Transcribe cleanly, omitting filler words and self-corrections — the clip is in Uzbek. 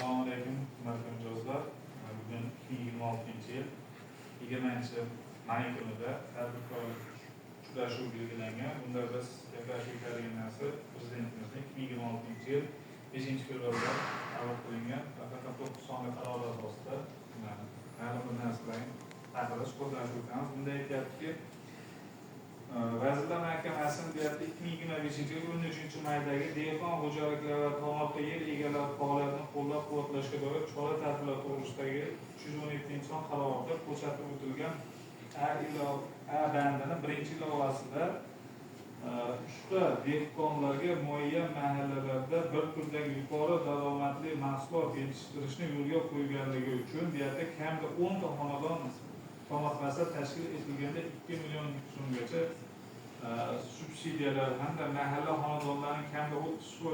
Assalomu alaykum, hurmatli mijozlar. Bugun 2026-yil 20-may kunida tadbirkor uchrashuv belgilangan. Bunda biz gaplashadigan narsa Prezidentimizning 2026-yil 5-fevralda qabul qilingan faqat sonli qarorlar asosida ma'lum bir narsalarni haqida suhbatlashib o'tamiz. Bunda aytyaptiki, Vazirlar Mahkamasining 2025-yil 13-maydagi dehqon xo'jaliklari va tomorqa yer egalari faoliyatini qo'llab-quvvatlashga doir chora-tadbirlar to'g'risidagi 317-son qarorida ko'rsatib o'tilgan A bandini birinchi ilovasida ushbu dehqonlarga muayyan mahallalarda bir turdagi yuqori daromadli mahsulot yetishtirishni yo'lga qo'yganligi uchun bu yerda kamida 10 ta xonadon tomorqasi tashkil etilganda 2 million so'mgacha subsidiyalar hamda mahalla xonadonlarining kamida 30%